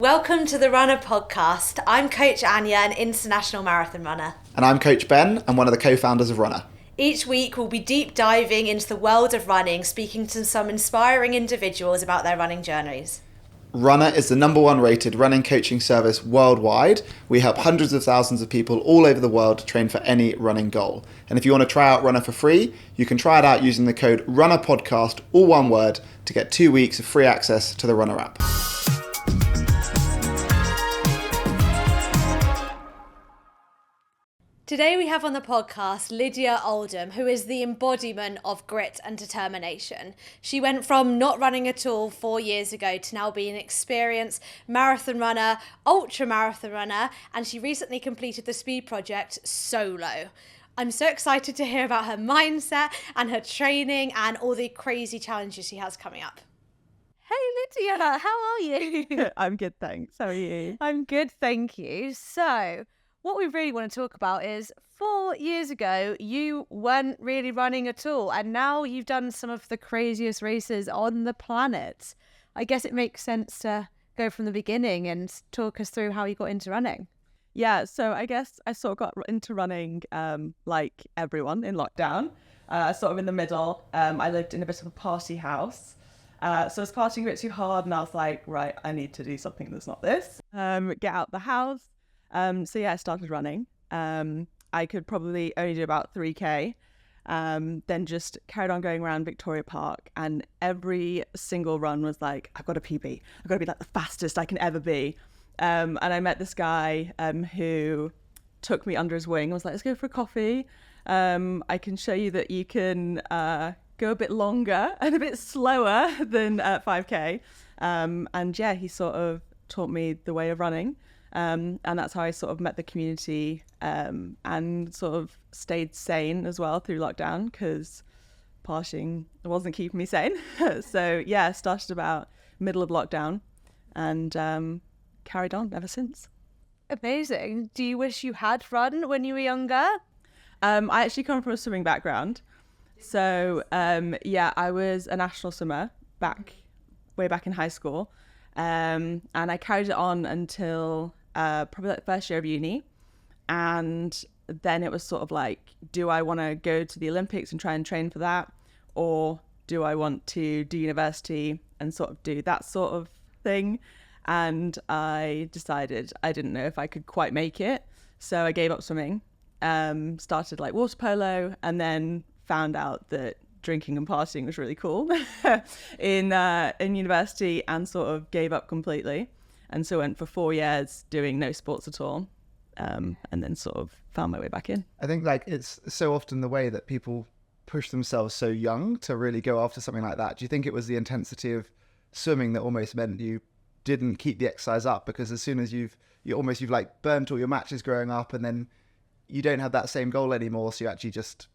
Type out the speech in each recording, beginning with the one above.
Welcome to the Runna Podcast. I'm Coach Anya, an international marathon runner. And I'm Coach Ben, and one of the co-founders of Runna. Each week we'll be deep diving into the world of running, speaking to some inspiring individuals about their running journeys. Runna is the #1 rated running coaching service worldwide. We help hundreds of thousands of people all over the world train for any running goal. And if you want to try out Runna for free, you can try it out using the code Runna Podcast, all one word, to get 2 weeks of free access to the Runna app. Today we have on the podcast Lydia Oldham, who is the embodiment of grit and determination. She went from not running at all 4 years ago to now being an experienced marathon runner, ultramarathon runner, and she recently completed the speed project solo. I'm so excited to hear about her mindset and her training and all the crazy challenges she has coming up. Hey Lydia, how are you? I'm good, thanks. How are you? I'm good, thank you. So, what we really want to talk about is 4 years ago, you weren't really running at all, and now you've done some of the craziest races on the planet. I guess it makes sense to go from the beginning and talk us through how you got into running. Yeah, so I guess I sort of got into running like everyone in lockdown, sort of in the middle. I lived in a bit of a party house. So I was partying a bit too hard, and I was like, right, I need to do something that's not this. Get out the house. So yeah, I started running. I could probably only do about 3K. Then just carried on going around Victoria Park, and every single run was like, I've got a PB. I've got to be like the fastest I can ever be. And I met this guy who took me under his wing and was like, let's go for a coffee. I can show you that you can go a bit longer and a bit slower than 5K. And yeah, he sort of taught me the way of running. And that's how I sort of met the community and sort of stayed sane as well through lockdown, because partying wasn't keeping me sane. So yeah, started about middle of lockdown and carried on ever since. Amazing. Do you wish you had run when you were younger? I actually come from a swimming background. So yeah, I was a national swimmer way back in high school. And I carried it on until probably like the first year of uni. And then it was sort of like, do I want to go to the Olympics and try and train for that? Or do I want to do university and sort of do that sort of thing? And I decided I didn't know if I could quite make it. So I gave up swimming, started like water polo, and then found out that drinking and partying was really cool in university, and sort of gave up completely. And so went for 4 years doing no sports at all, and then sort of found my way back in. I think like it's so often the way that people push themselves so young to really go after something like that. Do you think it was the intensity of swimming that almost meant you didn't keep the exercise up? Because as soon as you've like burnt all your matches growing up, and then you don't have that same goal anymore, so you actually just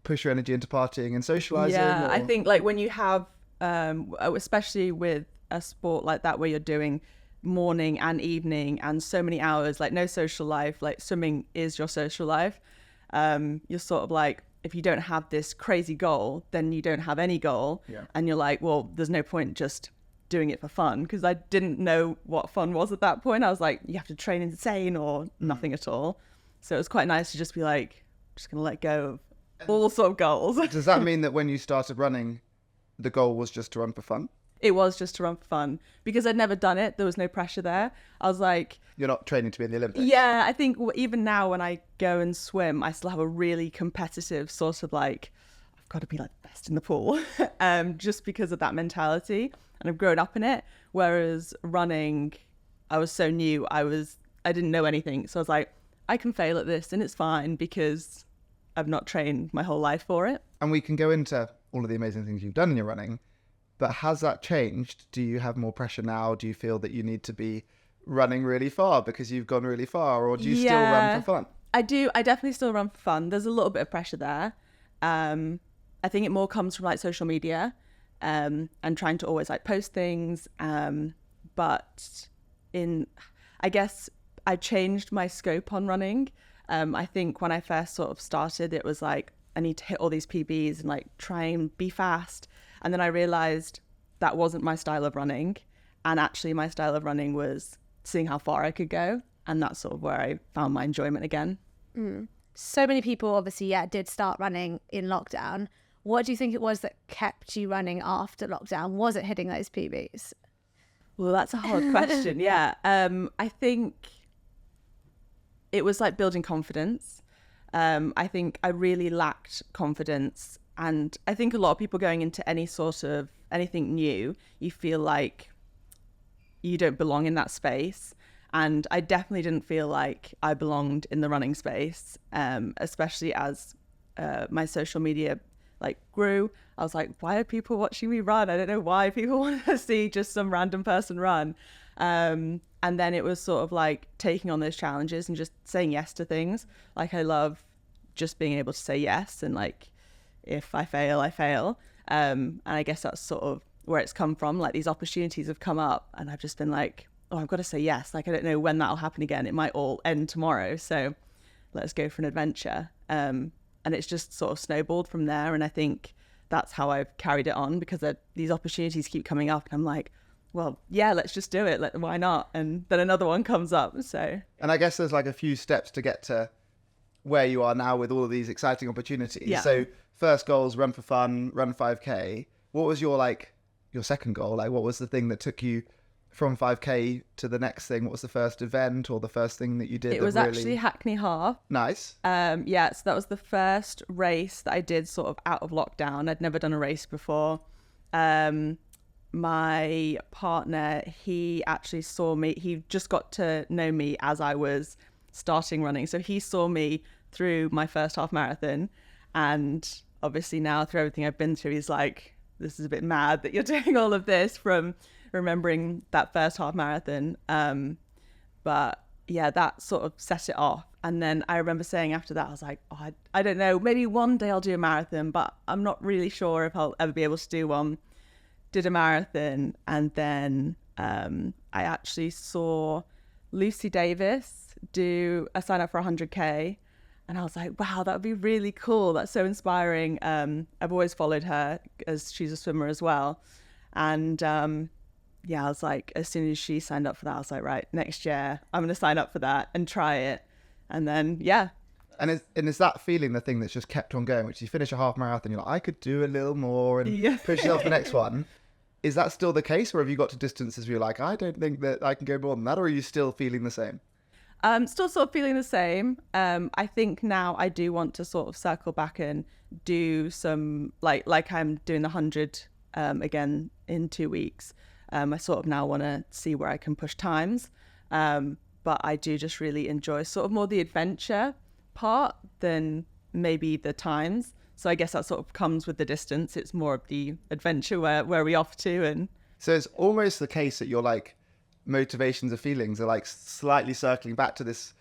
push your energy into partying and socializing? Yeah, or... I think like when you have, especially with a sport like that where you're doing morning and evening and so many hours, like no social life, like swimming is your social life. You're sort of like, if you don't have this crazy goal, then you don't have any goal. Yeah. And you're like, well, there's no point just doing it for fun, because I didn't know what fun was at that point. I was like, you have to train insane or nothing at all. So it was quite nice to just be like, just gonna let go of all sort of goals. Does that mean that when you started running, the goal was just to run for fun? It was just to run for fun, because I'd never done it. There was no pressure there. I was like... You're not training to be in the Olympics? Yeah, I think even now when I go and swim, I still have a really competitive sort of like, I've got to be like the best in the pool, just because of that mentality. And I've grown up in it. Whereas running, I was so new. I didn't know anything. So I was like, I can fail at this and it's fine, because I've not trained my whole life for it. And we can go into all of the amazing things you've done in your running, but has that changed? Do you have more pressure now? Do you feel that you need to be running really far because you've gone really far, or do you still run for fun? I do. I definitely still run for fun. There's a little bit of pressure there. I think it more comes from like social media, and trying to always like post things. But I guess I changed my scope on running. I think when I first sort of started, it was like, I need to hit all these PBs and like try and be fast. And then I realized that wasn't my style of running. And actually my style of running was seeing how far I could go. And that's sort of where I found my enjoyment again. So many people obviously, did start running in lockdown. What do you think it was that kept you running after lockdown? Was it hitting those PBs? Well, that's a hard question. Yeah. I think it was like building confidence. I think I really lacked confidence. And I think a lot of people going into anything new, you feel like you don't belong in that space. And I definitely didn't feel like I belonged in the running space, especially as my social media grew. I was like, why are people watching me run? I don't know why people want to see just some random person run. And then it was sort of like taking on those challenges and just saying yes to things. Like, I love just being able to say yes, and like, if I fail, I fail. And I guess that's sort of where it's come from. Like, these opportunities have come up and I've just been like, oh, I've got to say yes. Like, I don't know when that'll happen again. It might all end tomorrow. So let's go for an adventure. And it's just sort of snowballed from there. And I think that's how I've carried it on, because these opportunities keep coming up. And I'm like, well, yeah, let's just do it. Why not? And then another one comes up. So. And I guess there's like a few steps to get to where you are now with all of these exciting opportunities. Yeah. So first goal is run for fun, run 5K. What was your second goal? Like, what was the thing that took you from 5K to the next thing? What was the first event or the first thing that you did? It was actually Hackney Half. Nice. So that was the first race that I did sort of out of lockdown. I'd never done a race before. My partner, he actually saw me. He just got to know me as I was starting running. So he saw me through my first half marathon. And obviously now, through everything I've been through, he's like, this is a bit mad that you're doing all of this, from remembering that first half marathon. But yeah, that sort of set it off. And then I remember saying after that, I was like, oh, I don't know, maybe one day I'll do a marathon, but I'm not really sure if I'll ever be able to do one. Did a marathon. And then I actually saw Lucy Davis do a sign up for 100K. And I was like, wow, that would be really cool. That's so inspiring. I've always followed her, as she's a swimmer as well. And I was like, as soon as she signed up for that, I was like, right, next year I'm going to sign up for that and try it. And then, yeah. And is that feeling the thing that's just kept on going, which you finish a half marathon, you're like, I could do a little more and push yourself to the next one. Is that still the case, or have you got to distances where you're like, I don't think that I can go more than that, or are you still feeling the same? Still sort of feeling the same. I think now I do want to sort of circle back and do some, like I'm doing the 100 again in 2 weeks. I sort of now want to see where I can push times. But I do just really enjoy sort of more the adventure part than maybe the times. So I guess that sort of comes with the distance. It's more of the adventure, where are we off to? And so it's almost the case that you're like, motivations or feelings are like slightly circling back to this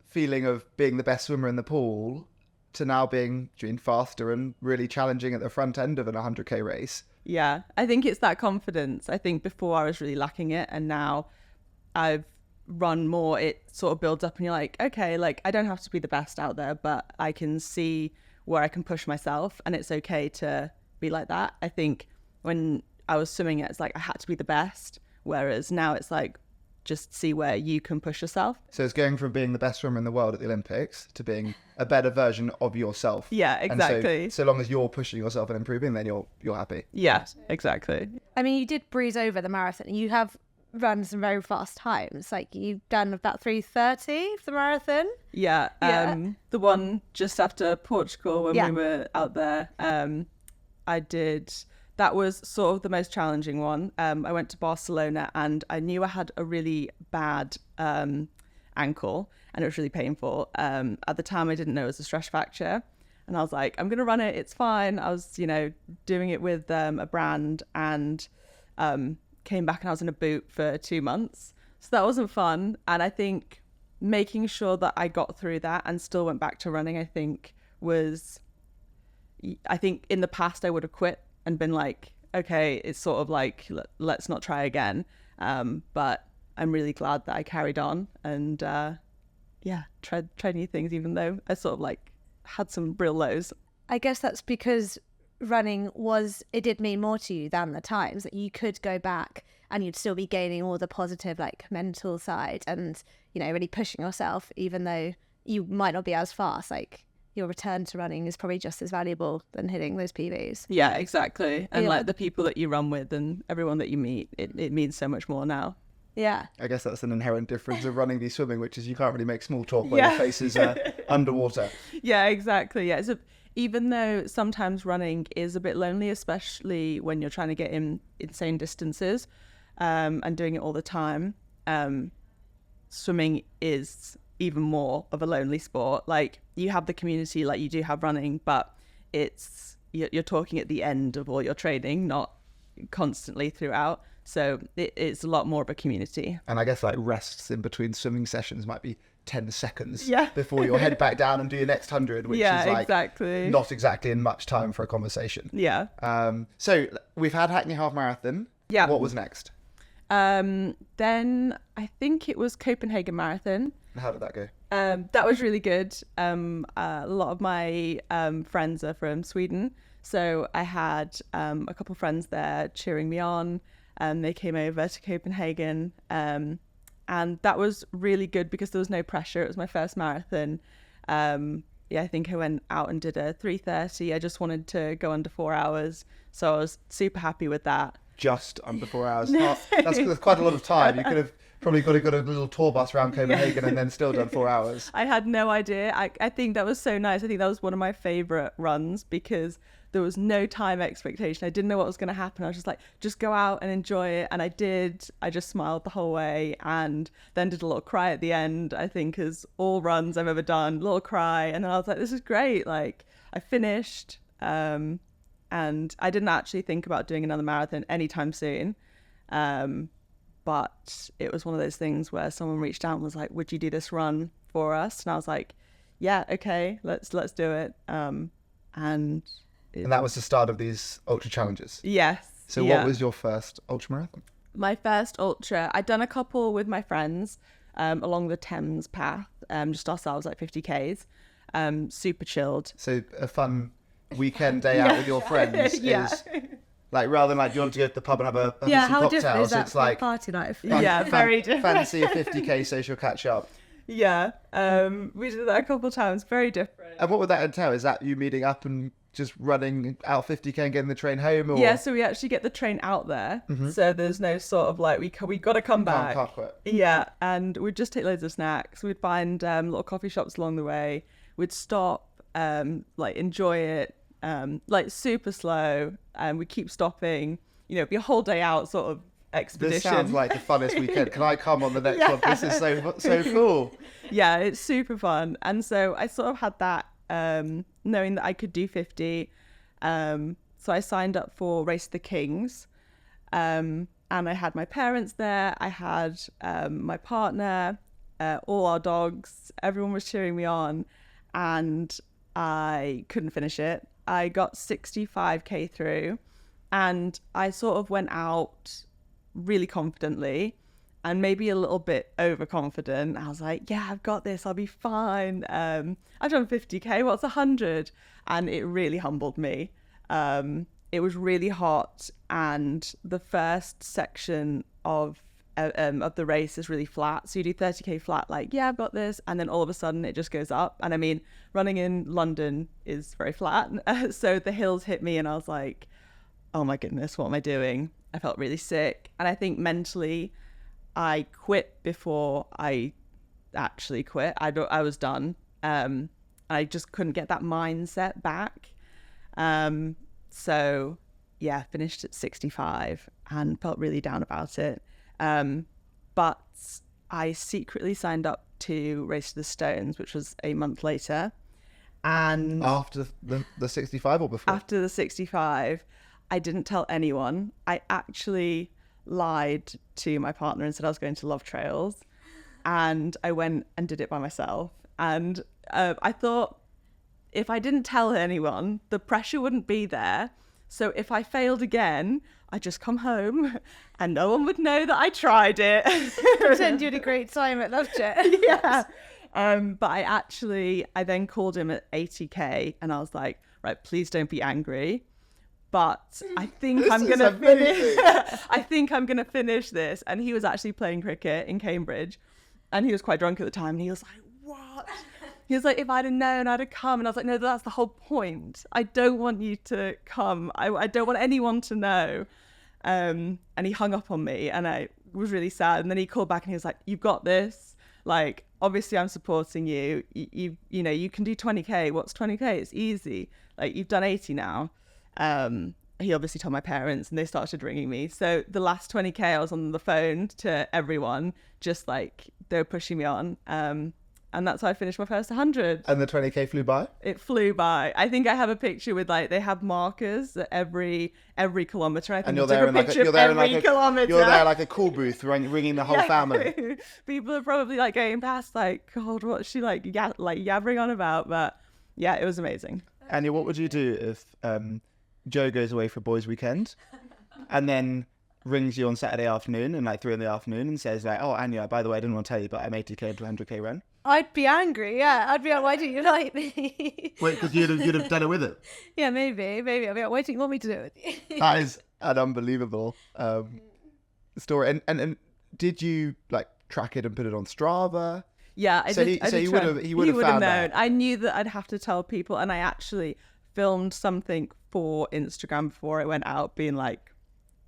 feeling of being the best swimmer in the pool to now being faster and really challenging at the front end of an 100K race. Yeah, I think it's that confidence. I think before I was really lacking it, and now I've run more, it sort of builds up and you're like, okay, like I don't have to be the best out there, but I can see where I can push myself, and it's okay to be like that. I think when I was swimming it's like I had to be the best, whereas now it's like, just see where you can push yourself. So it's going from being the best swimmer in the world at the Olympics to being a better version of yourself. Yeah, exactly. And so long as you're pushing yourself and improving, then you're happy. Yeah, exactly. I mean, you did breeze over the marathon. You have run some very fast times. Like, you've done about 3:30 for the marathon. Yeah. The one just after Portugal when we were out there, I did. That was sort of the most challenging one. I went to Barcelona and I knew I had a really bad ankle and it was really painful. At the time, I didn't know it was a stress fracture. And I was like, I'm going to run it. It's fine. I was, doing it with a brand, and came back and I was in a boot for 2 months. So that wasn't fun. And I think making sure that I got through that and still went back to running, I think in the past I would have quit and been like, okay, it's sort of like, let's not try again. But I'm really glad that I carried on and tried new things, even though I sort of like had some real lows. I guess that's because running it did mean more to you than the times, that you could go back and you'd still be gaining all the positive like mental side and, you know, really pushing yourself, even though you might not be as fast. Like your return to running is probably just as valuable than hitting those PBs. Yeah, exactly. And Yeah. like the people that you run with and everyone that you meet, it means so much more now. Yeah. I guess that's an inherent difference of running v swimming, which is you can't really make small talk when Yeah. your face is underwater. Yeah, exactly. Yeah, even though sometimes running is a bit lonely, especially when you're trying to get in insane distances and doing it all the time, swimming is even more of a lonely sport. Like you have the community like you do have running, but you're talking at the end of all your training, not constantly throughout. So it's a lot more of a community. And I guess like rests in between swimming sessions might be 10 seconds Yeah. before you'll head back down and do your next 100, which Yeah, is like exactly. not exactly in much time for a conversation. Yeah. So we've had Hackney Half Marathon. Yeah. What was next? Then I think it was Copenhagen Marathon. How did that go? That was really good. A lot of my friends are from Sweden, so I had a couple of friends there cheering me on. They came over to Copenhagen, and that was really good because there was no pressure. It was my first marathon. I think I went out and did a 3:30. I just wanted to go under 4 hours, so I was super happy with that. Just under 4 hours. That's quite a lot of time. You could have probably got a little tour bus around Copenhagen and then still done 4 hours. I had no idea. I think that was so nice. I think that was one of my favorite runs because there was no time expectation. I didn't know what was going to happen. I was just like, just go out and enjoy it. And I did. I just smiled the whole way and then did a little cry at the end, I think, as all runs I've ever done, little cry. And then I was like, this is great. Like I finished. And I didn't actually think about doing another marathon anytime soon. But it was one of those things where someone reached out and was like, would you do this run for us? And I was like, yeah, okay, let's do it. And that was the start of these ultra challenges. Yes. So yeah. what was your first ultramarathon? My first ultra, I'd done a couple with my friends along the Thames path, just ourselves, like 50 Ks, super chilled. So a fun weekend day out with your friends Yeah. is like, rather than like, do you want to go to the pub and have some How different is cocktails? that It's from like party life? Very different. fancy a 50k social catch up. Yeah, we did that a couple of times, very different. And what would that entail? Is that you meeting up and just running out 50k and getting the train home? Or Yeah, so we actually get the train out there, so there's no sort of like, we got to come back. can't quit. Yeah, and we'd just take loads of snacks. We'd find little coffee shops along the way. We'd stop, like enjoy it, like super slow, and we keep stopping. You know, it'd be a whole day out sort of expedition. This sounds like the funnest weekend. Can I come on the next one? This is so cool. Yeah, it's super fun. And so I sort of had that, knowing that I could do 50. So I signed up for Race of the Kings. And I had my parents there. I had my partner, all our dogs. Everyone was cheering me on. And I couldn't finish it. I got 65k through. And I sort of went out really confidently and maybe a little bit overconfident. I was like, yeah, I've got this, I'll be fine. I've done 50k, what's 100? And it really humbled me. It was really hot, and the first section of the race is really flat. So you do 30k flat, like, yeah, I've got this, and then all of a sudden it just goes up. And I mean, running in London is very flat. So the hills hit me and I was like, oh my goodness, what am I doing? I felt really sick. And I think mentally I quit before I actually quit. I was done. I just couldn't get that mindset back. So yeah, finished at 65 and felt really down about it. But I secretly signed up to Race to the Stones, which was a month later. And After the 65 or before? after the 65, I didn't tell anyone. I actually lied to my partner and said I was going to Love Trails, and I went and did it by myself. And I thought if I didn't tell anyone, the pressure wouldn't be there. So if I failed again, I'd just come home and no one would know that I tried it. Pretend you had a great time at Love Jet. Yeah. But I then called him at 80k and I was like, right, please don't be angry, but I think This I'm is gonna finish. amazing. I think I'm gonna finish this. And he was actually playing cricket in Cambridge, and he was quite drunk at the time. And he was like, "What?" He was like, "If I'd have known, I'd have come." And I was like, "No, that's the whole point. I don't want you to come. I don't want anyone to know." And he hung up on me, and I was really sad. And then he called back, and he was like, "You've got this. Like, obviously, I'm supporting you. You know, you can do 20k. What's 20k? It's easy. Like, you've done 80 now." He obviously told my parents, and they started ringing me. So the last 20k, I was on the phone to everyone, just like they were pushing me on. And that's how I finished my first 100. And the 20k flew by? It flew by. I think I have a picture with like, they have markers at every kilometre. I think And you're I took there a in like picture you're of there in every like kilometre. you're there like a call booth ringing the whole family. People are probably like going past like, God, what's she like yabbering on about? But yeah, it was amazing. Anya, what would you do if Joe goes away for a boys' weekend and then rings you on Saturday afternoon and like 3 PM and says like, "Oh, Anya, by the way, I didn't want to tell you, but I'm 80k to 100k run." I'd be angry, yeah. I'd be like, why didn't you like me? Wait, because you'd have done it with it. Yeah, maybe. I'd be like, why didn't you want me to do it with you? That is an unbelievable story. And did you like track it and put it on Strava? Yeah, So he would have found known. out. I knew that I'd have to tell people, and I actually filmed something for Instagram before it went out, being like,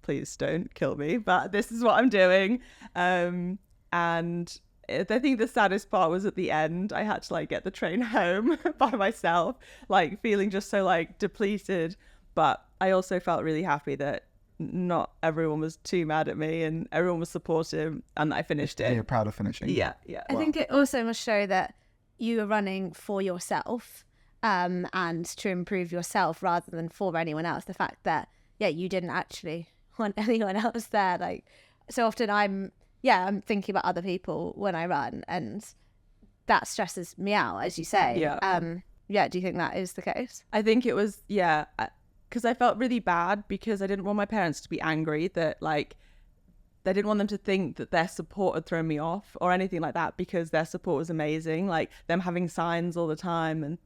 "Please don't kill me, but this is what I'm doing." And I think the saddest part was at the end. I had to like get the train home by myself, like feeling just so like depleted. But I also felt really happy that not everyone was too mad at me and everyone was supportive, and I finished it. You're proud of finishing. Yeah. I think it also must show that you are running for yourself and to improve yourself rather than for anyone else. The fact that, yeah, you didn't actually want anyone else there. Like, so often I'm thinking about other people when I run, and that stresses me out, as you say. Yeah. Do you think that is the case? I think it was, because I felt really bad because I didn't want my parents to be angry that like, I didn't want them to think that their support had thrown me off or anything like that, because their support was amazing, like them having signs all the time. And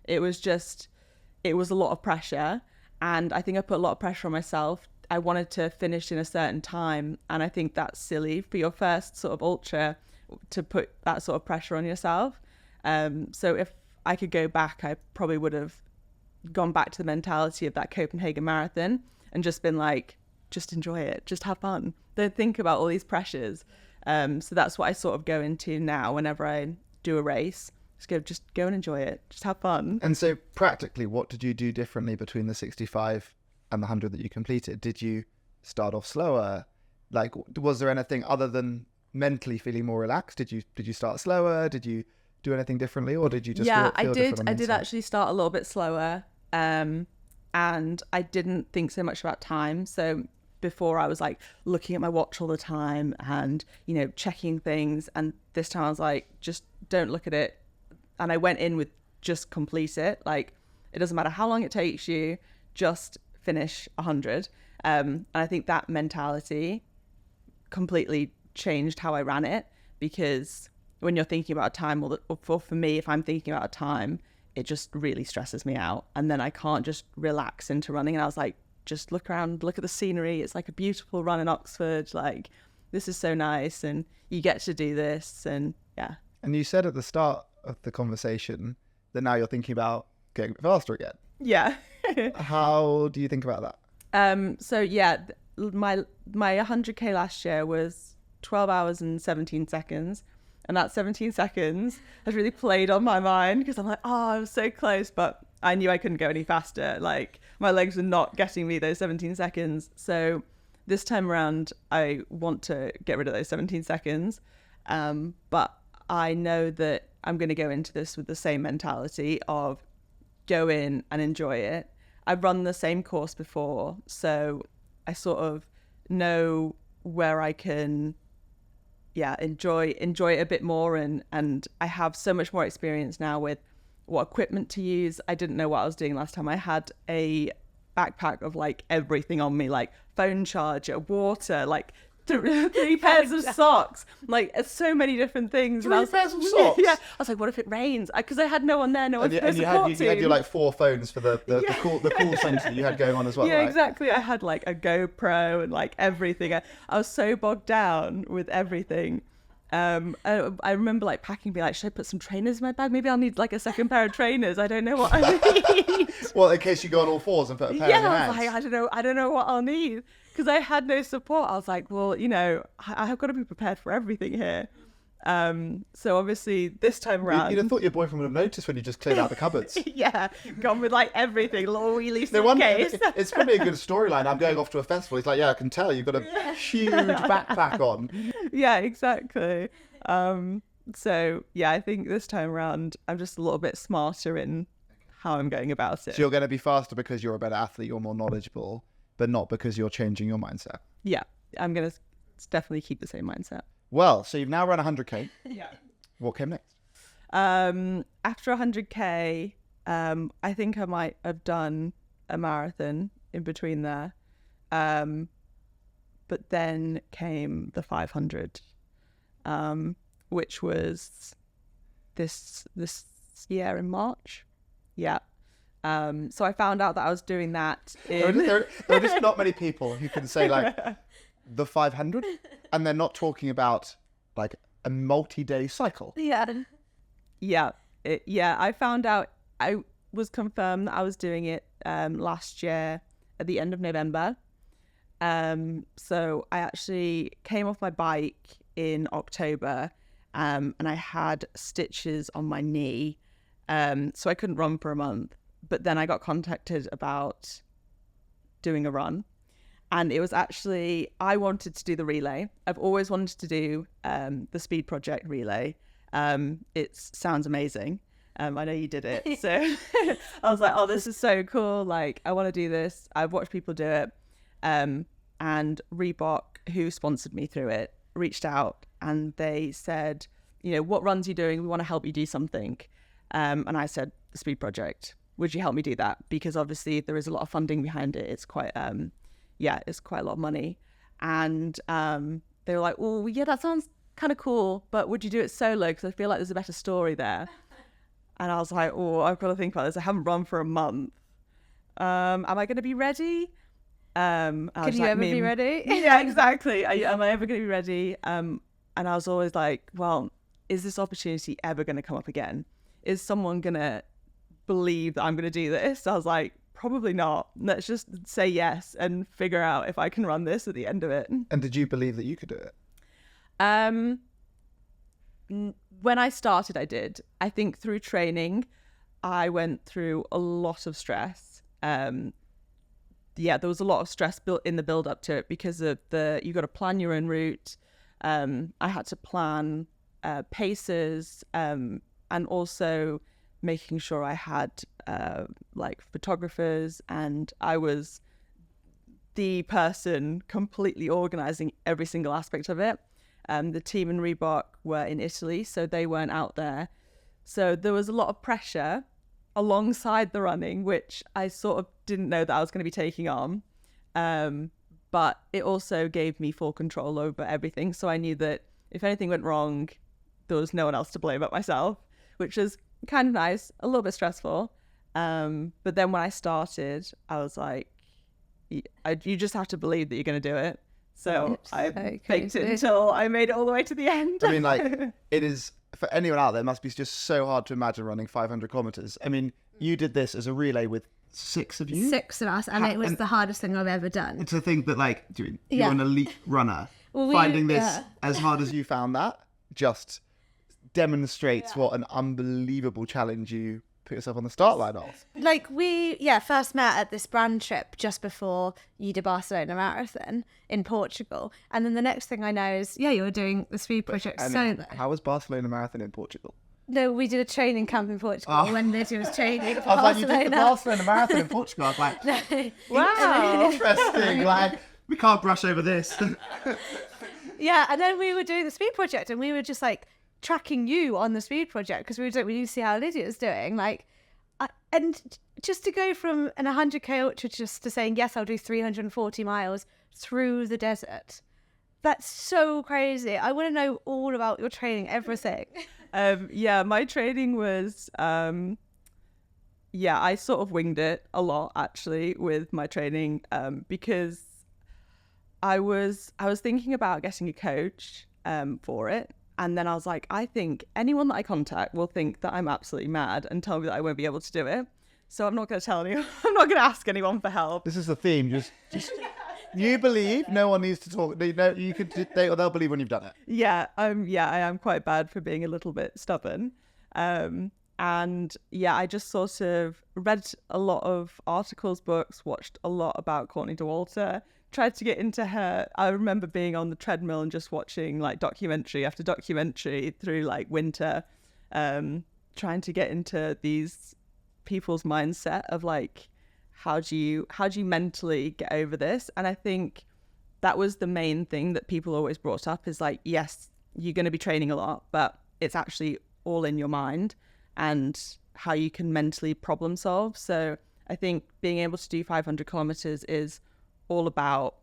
it was a lot of pressure. And I think I put a lot of pressure on myself. I wanted to finish in a certain time. And I think that's silly for your first sort of ultra to put that sort of pressure on yourself. So if I could go back, I probably would have gone back to the mentality of that Copenhagen Marathon and just been like, just enjoy it, just have fun. Don't think about all these pressures. So that's what I sort of go into now whenever I do a race. Just go and enjoy it. Just have fun. And so practically, what did you do differently between the 65 and the 100 that you completed? Did you start off slower? Like, was there anything other than mentally feeling more relaxed? Did you start slower? Did you do anything differently, or did you just feel I different on the did inside? actually start a little bit slower, and I didn't think so much about time. So before I was like looking at my watch all the time and, you know, checking things, and this time I was like, just don't look at it. And I went in with just complete it. Like, it doesn't matter how long it takes you, just finish 100. And I think that mentality completely changed how I ran it, because when you're thinking about a time, or for me, if I'm thinking about a time, it just really stresses me out. And then I can't just relax into running. And I was like, just look around, look at the scenery. It's like a beautiful run in Oxford. Like, this is so nice. And you get to do this. And yeah. And you said at the start of the conversation that now you're thinking about getting a bit faster again. Yeah. How do you think about that? So yeah, my 100k last year was 12 hours and 17 seconds. And that 17 seconds has really played on my mind, because I'm like, oh, I was so close, but I knew I couldn't go any faster. Like, my legs were not getting me those 17 seconds. So this time around, I want to get rid of those 17 seconds. But I know that I'm going to go into this with the same mentality of go in and enjoy it. I've run the same course before, so I sort of know where I can enjoy it a bit more, and I have so much more experience now with what equipment to use. I didn't know what I was doing last time. I had a backpack of like everything on me, like phone charger, water, like 3 pairs of socks, like so many different things. 3 pairs of socks? Yeah, I was like, what if it rains? Because I had no one there, no one to and support you had your like 4 phones for the call center that you had going on as well, yeah, right? exactly. I had like a GoPro and like everything. I was so bogged down with everything. I remember like packing, being like, should I put some trainers in my bag? Maybe I'll need like a second pair of trainers. I don't know what I need. Well, in case you go on all fours and put a pair in your I hands. was like, I don't know what I'll need, because I had no support. I was like, well, I have got to be prepared for everything here. So obviously this time around, You'd have thought your boyfriend would have noticed when you just cleared out the cupboards. yeah, gone with like everything, little wheelie No wonder, suitcase. it's probably a good storyline. I'm going off to a festival. He's like, yeah, I can tell you've got a huge backpack on. Yeah, exactly. So yeah, I think this time around I'm just a little bit smarter in how I'm going about it. So you're going to be faster because you're a better athlete, you're more knowledgeable, but not because you're changing your mindset. Yeah, I'm going to definitely keep the same mindset. Well, so you've now run 100k. Yeah. What came next? After 100k, I think I might have done a marathon in between there. But then came the 500, which was this year in March. Yeah. So I found out that I was doing that There are just not many people who can say like the 500 and they're not talking about like a multi-day cycle. Yeah. I found out, I was confirmed that I was doing it last year at the end of November. So I actually came off my bike in October, and I had stitches on my knee. So I couldn't run for a month. But then I got contacted about doing a run. And it was actually, I wanted to do the relay. I've always wanted to do the Speed Project relay. It sounds amazing. I know you did it. So I was like, oh, this is so cool. Like, I want to do this. I've watched people do it. And Reebok, who sponsored me through it, reached out and they said, what runs are you doing? We want to help you do something. And I said, the Speed Project. Would you help me do that? Because obviously there is a lot of funding behind it. It's quite, it's quite a lot of money. And they were like, oh, yeah, that sounds kind of cool, but would you do it solo? Because I feel like there's a better story there. And I was like, oh, I've got to think about this. I haven't run for a month. Am I going to be ready? Could you ever be ready? Yeah, exactly. Am I ever going to be ready? And I was always like, well, is this opportunity ever going to come up again? Is someone going to believe that I'm going to do this? I was like, probably not. Let's just say yes and figure out if I can run this at the end of it. And did you believe that you could do it? When I started, I did. I think through training, I went through a lot of stress. There was a lot of stress built in the build up to it because of you got to plan your own route. I had to plan paces, and also making sure I had like photographers, and I was the person completely organizing every single aspect of it. The team in Reebok were in Italy, so they weren't out there. So there was a lot of pressure alongside the running, which I sort of didn't know that I was going to be taking on. But it also gave me full control over everything. So I knew that if anything went wrong, there was no one else to blame but myself, which was kind of nice, a little bit stressful. But then when I started, I was like, you just have to believe that you're going to do it. So I faked it until I made it all the way to the end. I mean, like, it is, for anyone out there, it must be just so hard to imagine running 500 kilometers. I mean, you did this as a relay with 6 of you? 6 of us, and it was the hardest thing I've ever done. To think that, like, you're an elite runner, finding this as hard as you found that just demonstrates what an unbelievable challenge you put yourself on the start line of. Like, we first met at this brand trip just before you did Barcelona Marathon in Portugal, and then the next thing I know is you were doing the Speed Project solo. How was Barcelona Marathon in Portugal? No, we did a training camp in Portugal when Lydia was training for I was Barcelona. like, you did the Barcelona Marathon in Portugal. I was like, No. Wow. interesting. Like, we can't brush over this. Yeah, and then we were doing the Speed Project, and we were just like tracking you on the Speed Project because we need to see how Lydia was doing. Like, and just to go from an 100k ultra just to saying yes, I'll do 340 miles through the desert. That's so crazy. I want to know all about your training, everything. My training was, I sort of winged it a lot actually with my training, because I was thinking about getting a coach for it. And then I was like, I think anyone that I contact will think that I'm absolutely mad and tell me that I won't be able to do it. So I'm not going to tell anyone. I'm not going to ask anyone for help. This is the theme. Just you believe. No one needs to talk. No, you could. They'll believe when you've done it. I am quite bad for being a little bit stubborn. I just sort of read a lot of articles, books, watched a lot about Courtney Dauwalter, tried to get into her. I remember being on the treadmill and just watching like documentary after documentary through like winter, trying to get into these people's mindset of like, how do you mentally get over this? And I think that was the main thing that people always brought up is like, yes, you're going to be training a lot, but it's actually all in your mind and how you can mentally problem solve. So I think being able to do 500 kilometers is all about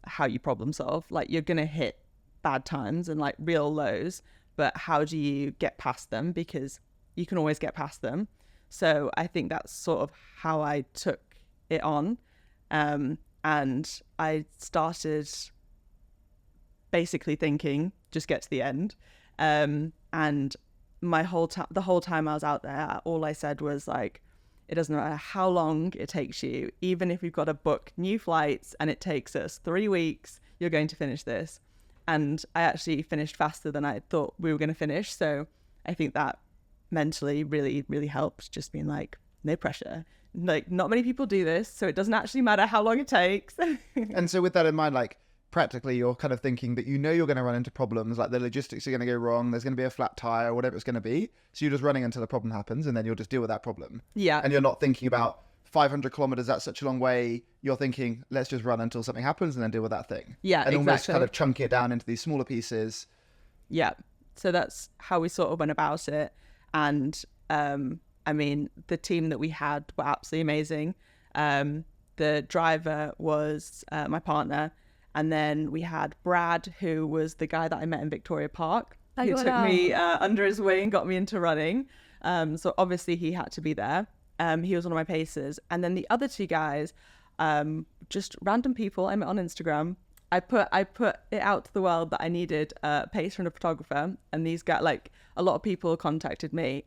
how you problem solve. Like you're going to hit bad times and like real lows, but how do you get past them? Because you can always get past them. So I think that's sort of how I took it on. And I started basically thinking, just get to the end. And the whole time I was out there, all I said was like, it doesn't matter how long it takes you, even if we've got to book new flights and it takes us 3 weeks, you're going to finish this. And I actually finished faster than I thought we were going to finish. So I think that mentally really, really helped, just being like, no pressure. Like, not many people do this, so it doesn't actually matter how long it takes. And so with that in mind, like, practically you're kind of thinking that you're going to run into problems, like the logistics are going to go wrong, there's going to be a flat tire, whatever it's going to be. So you're just running until the problem happens and then you'll just deal with that problem. Yeah. And you're not thinking about 500 kilometers, that's such a long way. You're thinking, let's just run until something happens and then deal with that thing. Yeah, and exactly. almost kind of chunk it down into these smaller pieces. Yeah. So that's how we sort of went about it. And I mean, the team that we had were absolutely amazing. The driver was my partner. And then we had Brad, who was the guy that I met in Victoria Park, who took me under his wing and got me into running. So obviously he had to be there. He was one of my pacers. And then the other two guys, just random people I met on Instagram. I put it out to the world that I needed a pacer and a photographer. And these guys, like a lot of people contacted me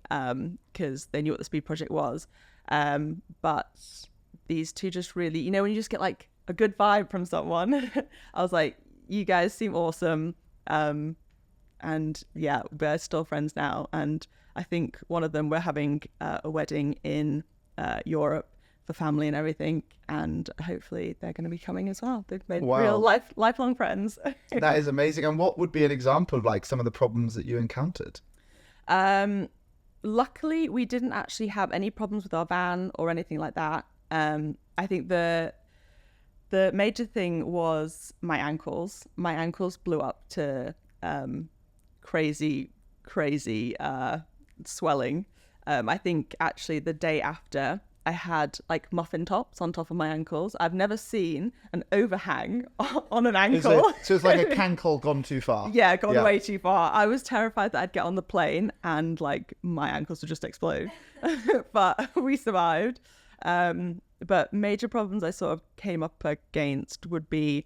because they knew what the Speed Project was. But these two just really, you know, when you just get like a good vibe from someone, I was like, you guys seem awesome. And yeah, we're still friends now. And I think one of them, we're having a wedding in Europe for family and everything. And hopefully they're going to be coming as well. They've made real lifelong friends. That is amazing. And what would be an example of like some of the problems that you encountered? Luckily, we didn't actually have any problems with our van or anything like that. I think the major thing was my ankles. My ankles blew up to crazy swelling. I think actually the day after, I had like muffin tops on top of my ankles. I've never seen an overhang on an ankle. So it's like a cankle gone too far. Yeah, gone way too far. I was terrified that I'd get on the plane and like my ankles would just explode. But we survived. But major problems I sort of came up against would be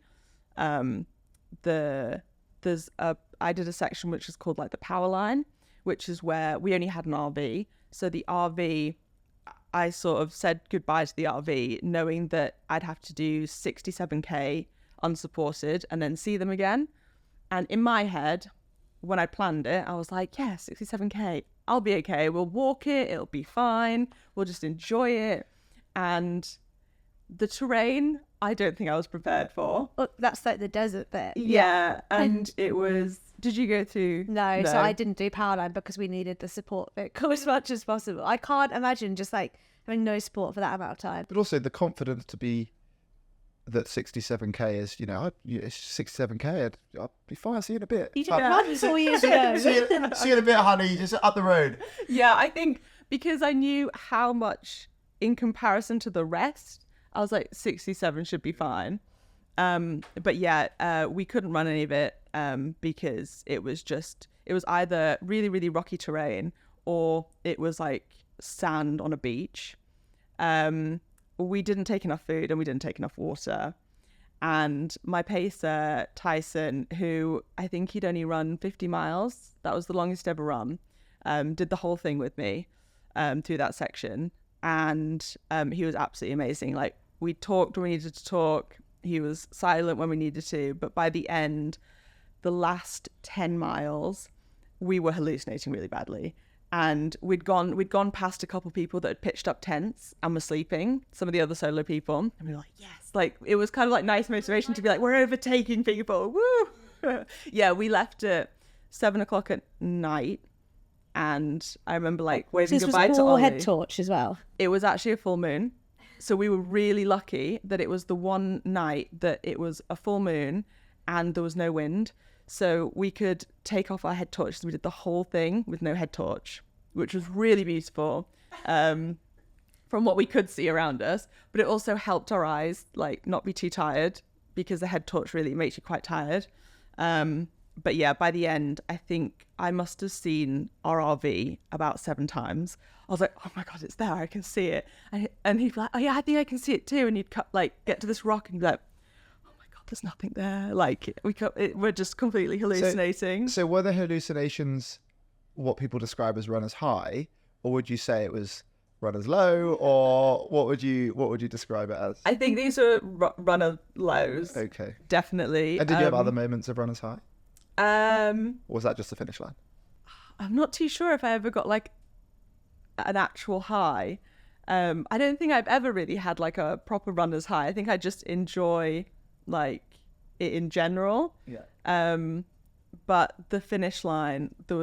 I did a section which is called like the power line, which is where we only had an RV. So the RV, I sort of said goodbye to the RV knowing that I'd have to do 67k unsupported and then see them again. And in my head, when I planned it, I was like, yeah, 67k, I'll be okay. We'll walk it. It'll be fine. We'll just enjoy it. And the terrain, I don't think I was prepared for. Well, that's like the desert bit. Yeah. And it was, did you go through? No, so I didn't do Powerline because we needed the support vehicle as much as possible. I can't imagine just like having no support for that amount of time. But also the confidence to be that 67k is, you know, it's 67k, I'll be fine, see you in a bit. You didn't run 4 years ago. See you in a bit, honey, just up the road. Yeah, I think because I knew how much in comparison to the rest, I was like 67 should be fine. But yeah, we couldn't run any of it because it was either really, really rocky terrain or it was like sand on a beach. We didn't take enough food and we didn't take enough water. And my pacer, Tyson, who I think he'd only run 50 miles, that was the longest ever run, did the whole thing with me through that section. And he was absolutely amazing. Like, we talked when we needed to talk. He was silent when we needed to. But by the end, the last 10 miles, we were hallucinating really badly. And we'd gone past a couple of people that had pitched up tents and were sleeping, some of the other solo people. And we were like, yes, like it was kind of like nice motivation to be like, we're overtaking people. Woo! Yeah, we left at 7:00 at night. And I remember like waving goodbye to Ollie. Head torch as well. It was actually a full moon. So we were really lucky that it was the one night that it was a full moon and there was no wind. So we could take off our head torches. We did the whole thing with no head torch, which was really beautiful from what we could see around us. But it also helped our eyes like not be too tired because the head torch really makes you quite tired. But yeah, by the end, I think I must have seen our RV about 7 times. I was like, oh my God, it's there. I can see it. And he'd be like, oh yeah, I think I can see it too. And he'd get to this rock and he'd be like, there's nothing there. Like we're just completely hallucinating. So were the hallucinations what people describe as runners high, or would you say it was runners low, or what would you describe it as? I think these are runner lows. Okay, definitely. And did you have other moments of runners high? Or was that just the finish line? I'm not too sure if I ever got like an actual high. I don't think I've ever really had like a proper runner's high. I think I just enjoy like it in general. Yeah. But the finish line, it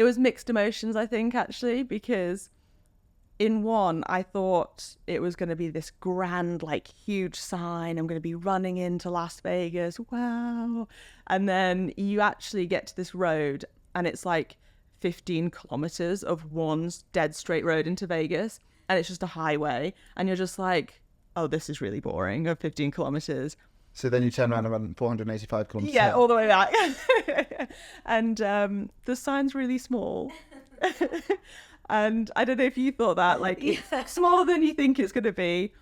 was mixed emotions, I think, actually, because in one, I thought it was going to be this grand, like huge sign. I'm going to be running into Las Vegas. Wow. And then you actually get to this road and it's like 15 kilometers of one dead straight road into Vegas. And it's just a highway. And you're just like, oh, this is really boring of 15 kilometers. So then you turn around and run 485 kilometers. Yeah, all the way back. And the sign's really small. And I don't know if you thought that, like, it's smaller than you think it's going to be.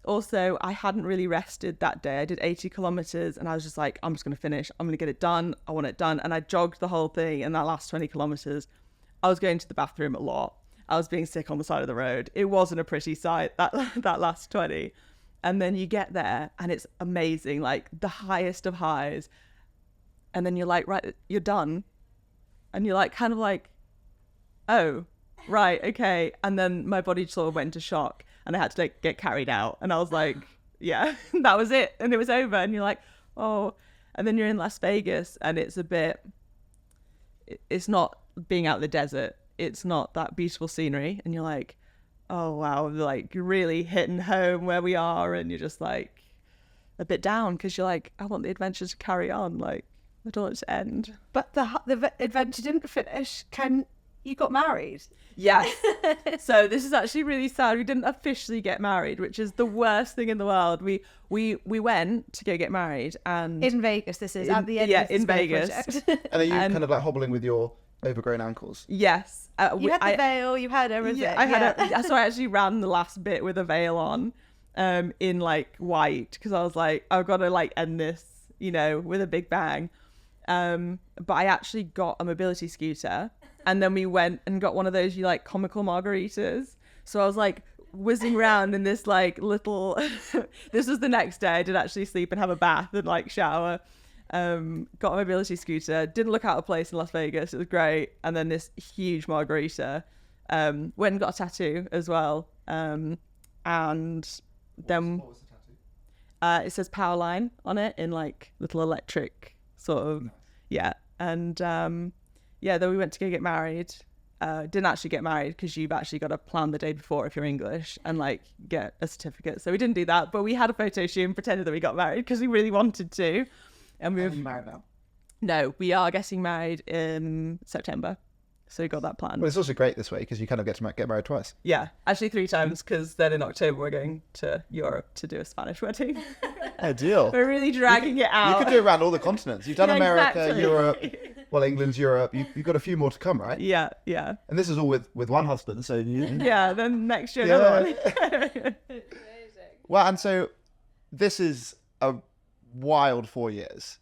Also, I hadn't really rested that day. I did 80 kilometers and I was just like, I'm just going to finish. I'm going to get it done. I want it done. And I jogged the whole thing. And that last 20 kilometers, I was going to the bathroom a lot. I was being sick on the side of the road. It wasn't a pretty sight, that last 20. And then you get there and it's amazing, like the highest of highs. And then you're like, right, you're done. And you're like, kind of like, oh, right, okay. And then my body sort of went into shock and I had to like get carried out. And I was like, yeah, that was it. And it was over. And you're like, oh. And then you're in Las Vegas and it's not being out in the desert. It's not that beautiful scenery. And you're like, oh wow, like really hitting home where we are. And you're just like a bit down because you're like, I want the adventure to carry on. Like, I don't want it to end. But the adventure didn't finish. You got married? Yes. So this is actually really sad. We didn't officially get married, which is the worst thing in the world. We went to go get married and in Vegas. This is at the end. Yeah, in Vegas. And are you kind of like hobbling with your overgrown ankles? Yes. You had the veil. You had everything. Yeah, so I actually ran the last bit with a veil on, in like white because I was like, I've got to like end this, with a big bang. But I actually got a mobility scooter. And then we went and got one of those, comical margaritas. So I was like whizzing around in this like little, this was the next day. I did actually sleep and have a bath and like shower. Got a mobility scooter, didn't look out of place in Las Vegas. It was great. And then this huge margarita, went and got a tattoo as well. And then what was the tattoo? It says Powerline on it in like little electric sort of, yeah. And, then we went to go get married. Didn't actually get married because you've actually got to plan the day before if you're English and like get a certificate. So we didn't do that, but we had a photo shoot and pretended that we got married because we really wanted to. And we were married now? No, we are getting married in September. So we got that planned. Well, it's also great this way because you kind of get to get married twice. Yeah, actually 3 times because then in October we're going to Europe to do a Spanish wedding. Ideal. We're really dragging it out. You could do around all the continents. You've done Yeah, America, exactly. Europe, well, England's Europe. You've got a few more to come, right? Yeah. And this is all with one husband, so Yeah, then next year Yeah. another one. Well, and so this is a wild 4 years.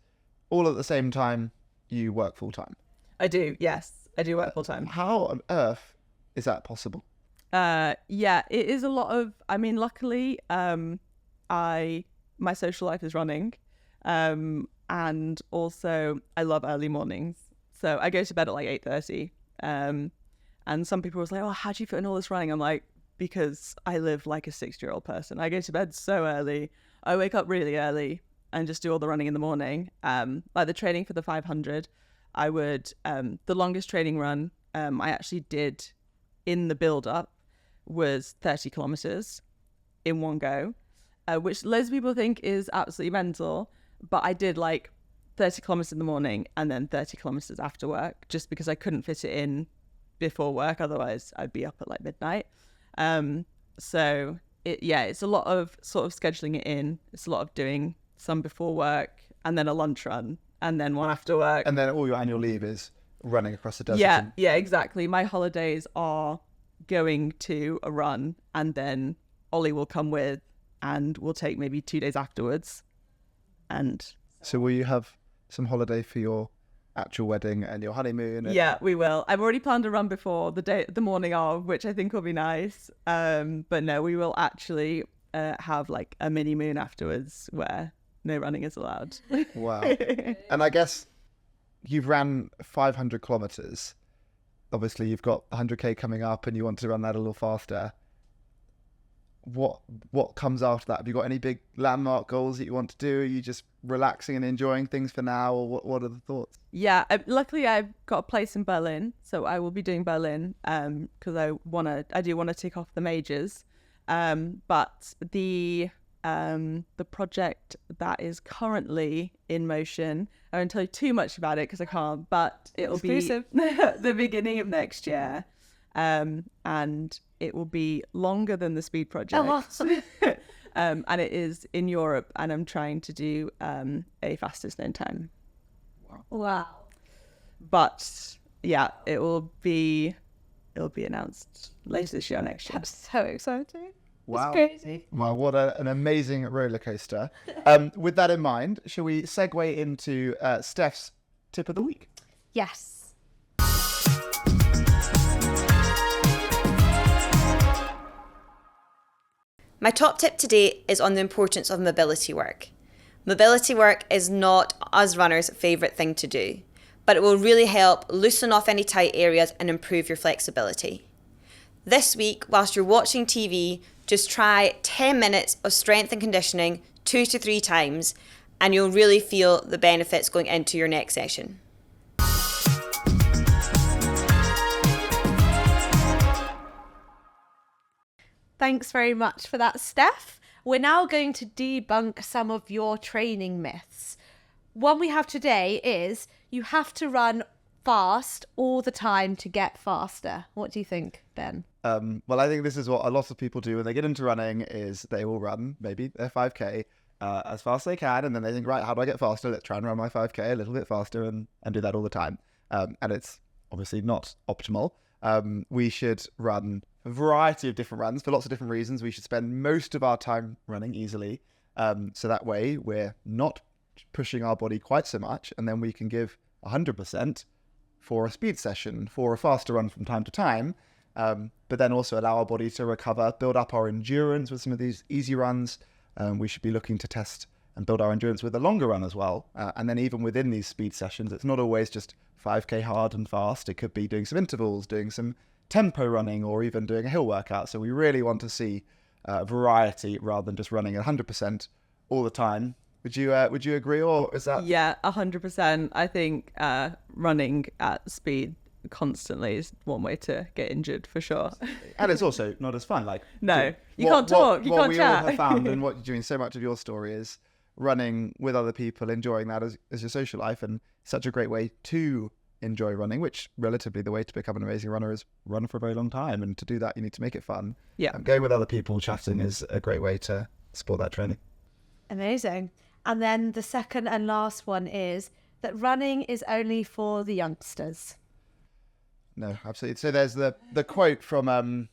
All at the same time, you work full time. I do, yes. I do work full time. How on earth is that possible? Yeah, it is a lot of, I mean, luckily, my social life is running. And also I love early mornings. So I go to bed at like 8:30. And some people was like, oh, how do you fit in all this running? I'm like, because I live like a 60-year-old person. I go to bed so early. I wake up really early and just do all the running in the morning. Like the training for the 500, I would, the longest training run I actually did in the build up was 30 kilometers in one go, which loads of people think is absolutely mental. But I did like 30 kilometers in the morning and then 30 kilometers after work, just because I couldn't fit it in before work. Otherwise I'd be up at like midnight. So it's a lot of sort of scheduling it in. It's a lot of doing some before work and then a lunch run and then one after work. And then all your annual leave is running across the desert. Yeah, exactly. My holidays are going to a run, and then Ollie will come with, and we'll take maybe 2 days afterwards. And so will you have some holiday for your actual wedding and your honeymoon? Yeah, we will. I've already planned a run before the morning of, which I think will be nice. But no, we will actually have like a mini moon afterwards where no running is allowed. Wow. And I guess you've ran 500 kilometers. Obviously, you've got 100k coming up, and you want to run that a little faster. What comes after that? Have you got any big landmark goals that you want to do? Are you just relaxing and enjoying things for now, or what are the thoughts? Yeah, luckily I've got a place in Berlin, so I will be doing Berlin because I do want to tick off the majors. But the project that is currently in motion, I won't tell you too much about it because I can't, but it'll Exclusive. be the beginning of next year. And it will be longer than the speed project. Oh, awesome. And it is in Europe, and I'm trying to do a fastest known time. Wow. But yeah, it'll be announced later this year or next year. That's so exciting. Wow. It's crazy. Wow, what an amazing roller coaster. With that in mind, shall we segue into Steph's tip of the week? Yes. My top tip today is on the importance of mobility work. Mobility work is not us runners' favourite thing to do, but it will really help loosen off any tight areas and improve your flexibility. This week, whilst you're watching TV, just try 10 minutes of strength and conditioning 2 to 3 times, and you'll really feel the benefits going into your next session. Thanks very much for that, Steph. We're now going to debunk some of your training myths. One we have today is you have to run fast all the time to get faster. What do you think, Ben? Well, I think this is what a lot of people do when they get into running is they will run maybe their 5k as fast as they can, and then they think, right, how do I get faster? Let's try and run my 5k a little bit faster and do that all the time. And it's obviously not optimal. We should run a variety of different runs for lots of different reasons. We should spend most of our time running easily. So that way we're not pushing our body quite so much, and then we can give 100% for a speed session, for a faster run from time to time, but then also allow our body to recover, build up our endurance with some of these easy runs. We should be looking to test and build our endurance with a longer run as well. And then even within these speed sessions, it's not always just 5k hard and fast. It could be doing some intervals, doing some tempo running, or even doing a hill workout. So we really want to see variety rather than just running 100% all the time. Would you agree, or is that? Yeah, 100%. I think running at speed constantly is one way to get injured for sure. And it's also not as fun. Like, no, you can't talk, you what can't we chat. all have found, and what you're doing so much of your story is running with other people, enjoying that as your social life, and such a great way to enjoy running, which relatively the way to become an amazing runner is run for a very long time. And to do that, you need to make it fun. Yeah. Going with other people, chatting is a great way to support that training. Amazing. And then the second and last one is that running is only for the youngsters. No, absolutely. So there's the quote from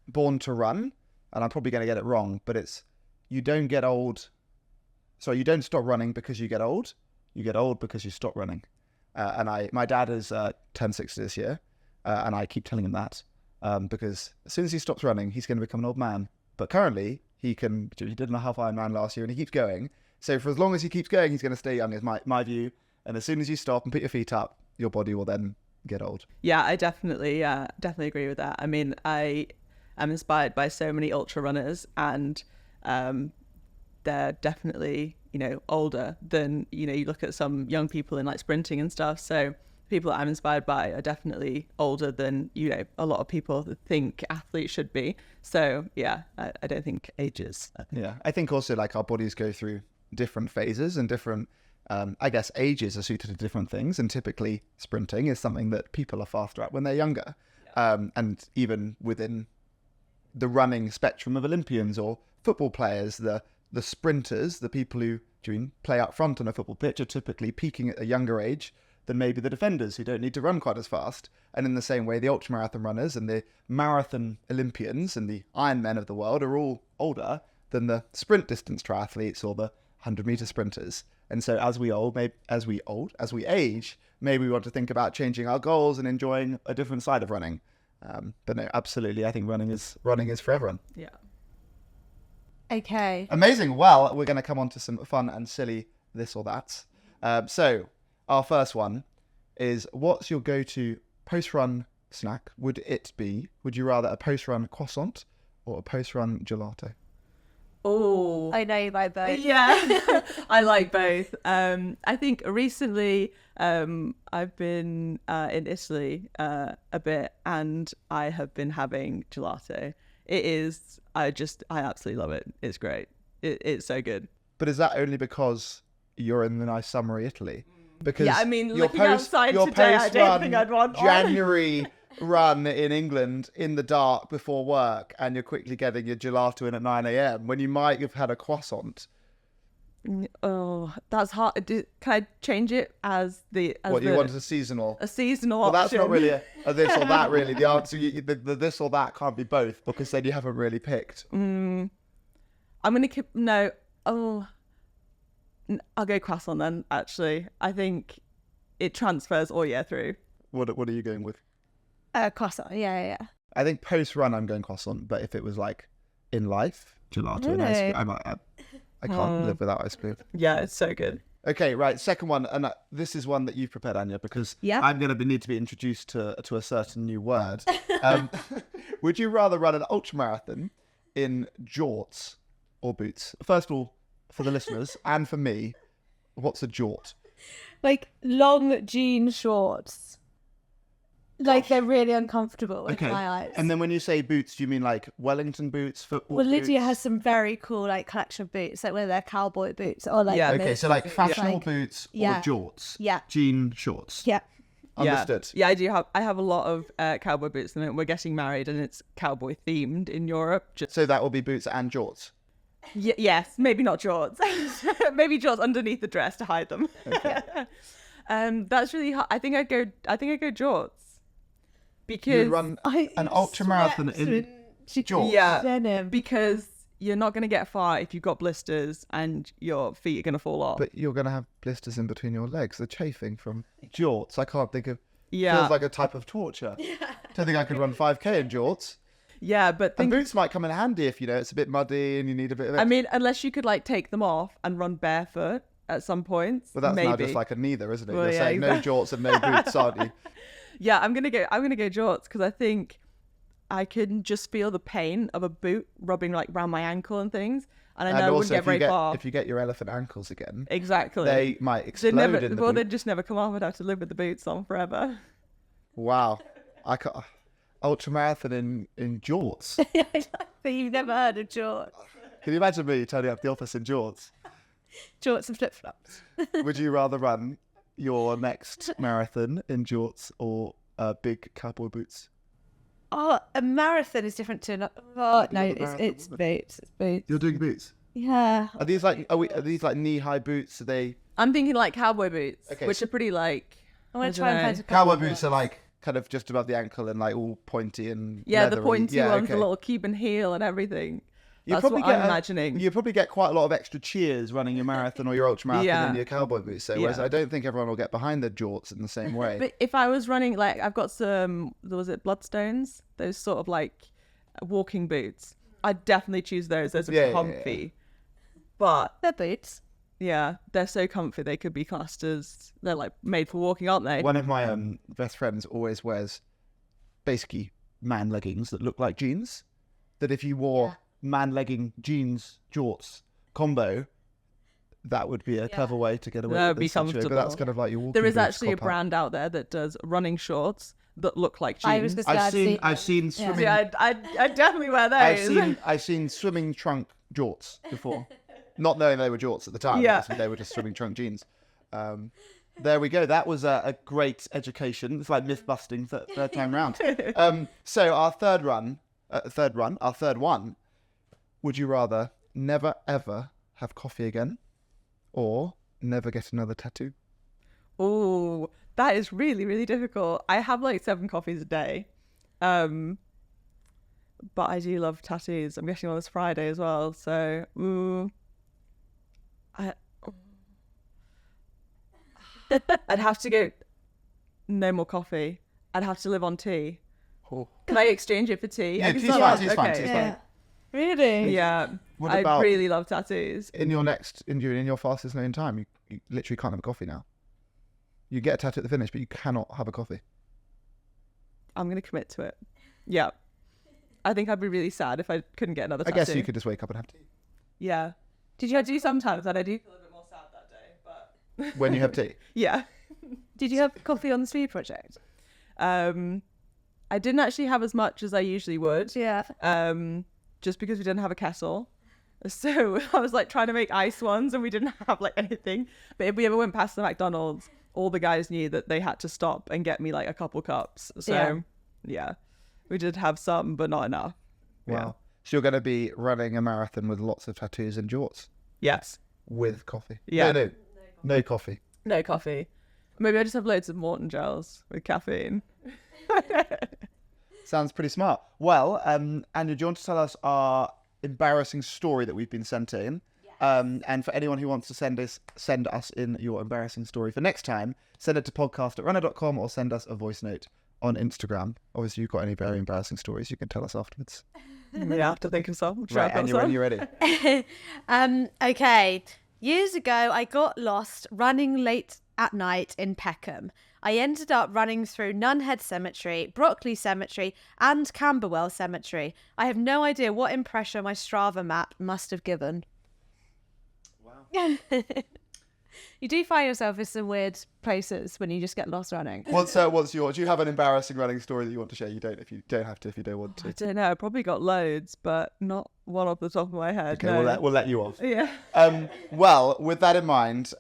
Born to Run, and I'm probably going to get it wrong, but it's, you don't get old. Sorry, you don't stop running because you get old. You get old because you stop running. My dad has turned 60 this year, and I keep telling him that because as soon as he stops running, he's going to become an old man. But currently, he did a half Ironman last year, and he keeps going. So for as long as he keeps going, he's going to stay young, is my view. And as soon as you stop and put your feet up, your body will then get old. Yeah, I definitely agree with that. I mean, I am inspired by so many ultra runners, and they're definitely, older than, you look at some young people in like sprinting and stuff. So people that I'm inspired by are definitely older than, a lot of people that think athletes should be. So yeah, I don't think ages. Yeah, I think also like our bodies go through different phases and different ages are suited to different things, and typically sprinting is something that people are faster at when they're younger. And even within the running spectrum of Olympians or football players, the sprinters, the people who play up front on a football pitch, are typically peaking at a younger age than maybe the defenders who don't need to run quite as fast. And in the same way, the ultramarathon runners and the marathon Olympians and the Ironmen of the world are all older than the sprint distance triathletes or the 100-meter sprinters. And so as we age, maybe we want to think about changing our goals and enjoying a different side of running. But no, absolutely, I think running is for everyone. Yeah. Okay. Amazing. Well, we're going to come on to some fun and silly this or that. So our first one is, what's your go-to post-run snack? Would you rather a post-run croissant or a post-run gelato? Oh, I know you like both. Yeah, I like both. I think recently I've been in Italy a bit, and I have been having gelato. I absolutely love it. It's great. It's so good. But is that only because you're in the nice summery Italy? Because yeah, I mean, looking outside today, I don't think I'd want January run in England in the dark before work, and you're quickly getting your gelato in at 9 a.m. when you might have had a croissant. Oh, that's hard. Can I change it as you want a seasonal? A seasonal option. Well, that's not really a this or that, really. The answer, the this or that can't be both, because then you haven't really picked. I'm going to keep... No. Oh, I'll go croissant then, actually. I think it transfers all year through. What are you going with? Croissant, yeah. I think post-run I'm going croissant, but if it was like in life, gelato and ice cream, I can't live without ice cream. Yeah, it's so good. Okay, right, second one, and this is one that you've prepared, Anya, because I'm going to need to be introduced to a certain new word. Would you rather run an ultramarathon in jorts or boots? First of all, for the listeners and for me, what's a jort? Like long jean shorts. Like they're really uncomfortable with my eyes. And then when you say boots, do you mean like Wellington boots, football Well, boots? Lydia has some very cool like collection of boots, like whether they're cowboy boots or like Okay, so like fashionable boots or jorts. Yeah. Jean shorts. Yeah. Understood. Yeah, I have a lot of cowboy boots, and we're getting married, and it's cowboy themed in Europe. So that will be boots and jorts. Yes, maybe not jorts. Maybe jorts underneath the dress to hide them. Okay. That's really hard. I think I go jorts. Because you run an ultramarathon in jorts. Yeah, denim. because you're not going to get far if you've got blisters and your feet are going to fall off. But you're going to have blisters in between your legs. They're chafing from jorts. I can't think of... Yeah. Feels like a type of torture. Don't think I could run 5k in jorts. Yeah, but... And boots might come in handy if, it's a bit muddy and you need a bit of... I mean, unless you could, take them off and run barefoot at some points. But that's maybe. now just like a neither, isn't it? Well, You're saying no jorts and no boots, aren't you? Yeah, I'm gonna go jorts because I think I can just feel the pain of a boot rubbing around my ankle and things, and I know I wouldn't get very far. If you get your elephant ankles again, exactly, they might explode in the boot. They'd just never come off. I'd have to live with the boots on forever. Wow, I can't. Ultramarathon in jorts. But you've never heard of jorts. Can you imagine me turning up the office in jorts? Jorts and flip-flops. Would you rather run your next marathon in jorts or big cowboy boots? Oh, a marathon is different to... Oh, no, it's boots. It's boots. You're doing boots? Yeah. Are these like knee-high boots? Are they? I'm thinking like cowboy boots, Okay, which are pretty like. I'm going to try and find a Cowboy boots are like kind of just above the ankle and like all pointy and Yeah, the leathery. pointy ones, okay. the little Cuban heel and everything. You That's probably what I'm imagining. You probably get quite a lot of extra cheers running your marathon or your ultramarathon Yeah. in your cowboy boots. So, whereas Yeah. I don't think everyone will get behind the jorts in the same way. But if I was running, like, I've got some, was it Bloodstones? Those sort of like walking boots. I'd definitely choose those. Those are comfy. But They're boots. yeah, they're so comfy. They could be classed as, they're like made for walking, aren't they? One of my best friends always wears basically man leggings that look like jeans. That if you wore man legging jeans jorts combo, that would be a clever way to get away That with would be this situation. comfortable. But that's kind of like your walking There is boots actually a cop out. brand out there that does running shorts that look like jeans. I was just glad I've seen swimming. Yeah, I'd definitely wear those. I've seen swimming trunk jorts before, not knowing they were jorts at the time. Yeah. Obviously they were just swimming trunk jeans. There we go. That was a great education. It's like myth busting third time round. So our third one. Would you rather never ever have coffee again, or never get another tattoo? Oh, that is really, really difficult. I have like 7 coffees a day. But I do love tattoos. I'm getting one this Friday as well. So, I'd have to go no more coffee. I'd have to live on tea. Oh. Can I exchange it for tea? Yeah, I can tea's still- fine, tea's fine, tea's fine. Really? Yeah. What I about- really love tattoos. In your fastest known time, you literally can't have a coffee now. You get a tattoo at the finish, but you cannot have a coffee. I'm going to commit to it. Yeah. I think I'd be really sad if I couldn't get another I tattoo. guess you could just wake up and have tea. Yeah. Did you do sometimes that I do feel a bit more sad that day, but When you have tea. yeah. Did you have coffee on the speed project? I didn't actually have as much as I usually would. Yeah. Just because we didn't have a kettle. So I was like trying to make ice ones and we didn't have like anything. But if we ever went past the McDonald's, all the guys knew that they had to stop and get me like a couple cups. So yeah, we did have some, but not enough. Wow. Yeah. So you're going to be running a marathon with lots of tattoos and jorts Yes. with coffee. Yeah. No coffee. No coffee. Maybe I just have loads of Morton gels with caffeine. Sounds pretty smart. Well, Anya, do you want to tell us our embarrassing story that we've been sent in? Yes. And for anyone who wants to send us in your embarrassing story for next time, send it to podcast@runner.com or send us a voice note on Instagram. Obviously, you've got any very embarrassing stories, you can tell us afterwards. Yeah, I have to think of some. Right, Anya, when you're ready. Okay. Years ago, I got lost running late at night in Peckham. I ended up running through Nunhead Cemetery, Brockley Cemetery, and Camberwell Cemetery. I have no idea what impression my Strava map must have given. Wow. You do find yourself in some weird places when you just get lost running. Do you have an embarrassing running story that you want to share? You don't if you don't have to if you don't want I to. don't know. I probably got loads, but not one off the top of my head. Okay, no. we'll let you off. Yeah. Well, with that in mind,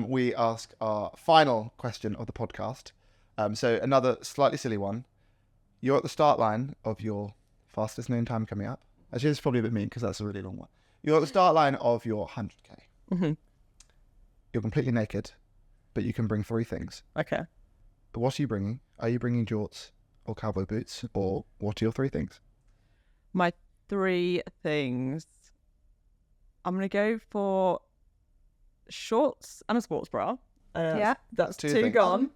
we ask our final question of the podcast. So another slightly silly one. You're at the start line of your fastest known time coming up. Actually, it's probably a bit mean because that's a really long one. You're at the start line of your 100K. Mm-hmm. You're completely naked, but you can bring 3 things. Okay. But what are you bringing? Are you bringing jorts or cowboy boots? Or what are your 3 things? My 3 things. I'm going to go for shorts and a sports bra. Yeah. That's 2 2 things. gone.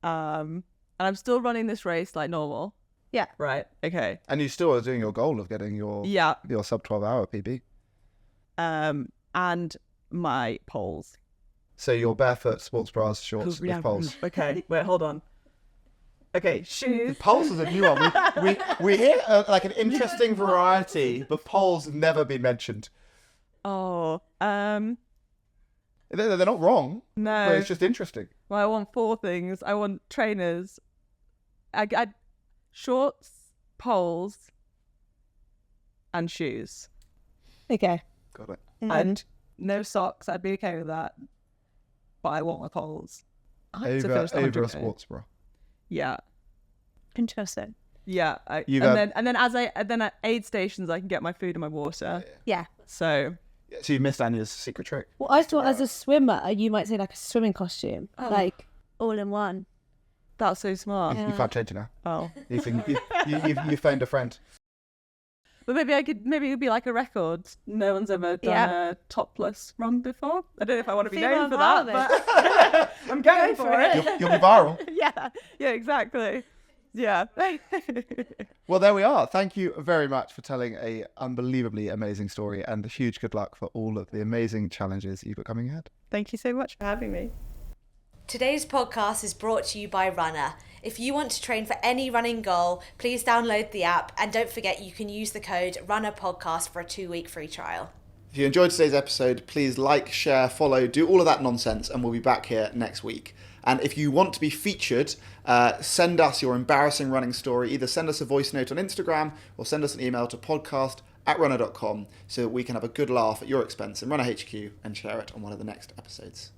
And I'm still running this race like normal. Yeah. Right. Okay. And you still are doing your goal of getting your sub 12 hour PB. And my poles. So your barefoot sports bras, shorts with poles. Okay. Wait, hold on. Okay, shoes. Poles is a new one. We hear like an interesting variety, but poles have never been mentioned. Oh, They're not wrong, no. but it's just interesting. Well, I want 4 things. I want trainers. I shorts, poles, and shoes. Okay. Got it. And no socks. I'd be okay with that. But I want my poles. I like to Over finish the a 100K. sports bra. Yeah. Interesting. Yeah, and then at aid stations I can get my food and my water. Yeah. So you missed Anya's secret trick. Well, I thought as a swimmer, you might say like a swimming costume, like all in one. That's so smart. You can't change it now. Oh. You phoned a friend. But maybe it would be like a record. No one's ever done a topless run before. I don't know if I want to be known for that, but I'm going for it. You'll be viral. Yeah, exactly. Yeah. Well, there we are. Thank you very much for telling a unbelievably amazing story, and a huge good luck for all of the amazing challenges you've got coming ahead. Thank you so much for having me. Today's podcast is brought to you by Runna. If you want to train for any running goal, please download the app, and don't forget you can use the code Runna Podcast for a 2-week free trial. If you enjoyed today's episode, please like, share, follow, do all of that nonsense, and we'll be back here next week. And if you want to be featured, send us your embarrassing running story. Either send us a voice note on Instagram or send us an email to podcast@runner.com so that we can have a good laugh at your expense in Runner HQ and share it on one of the next episodes.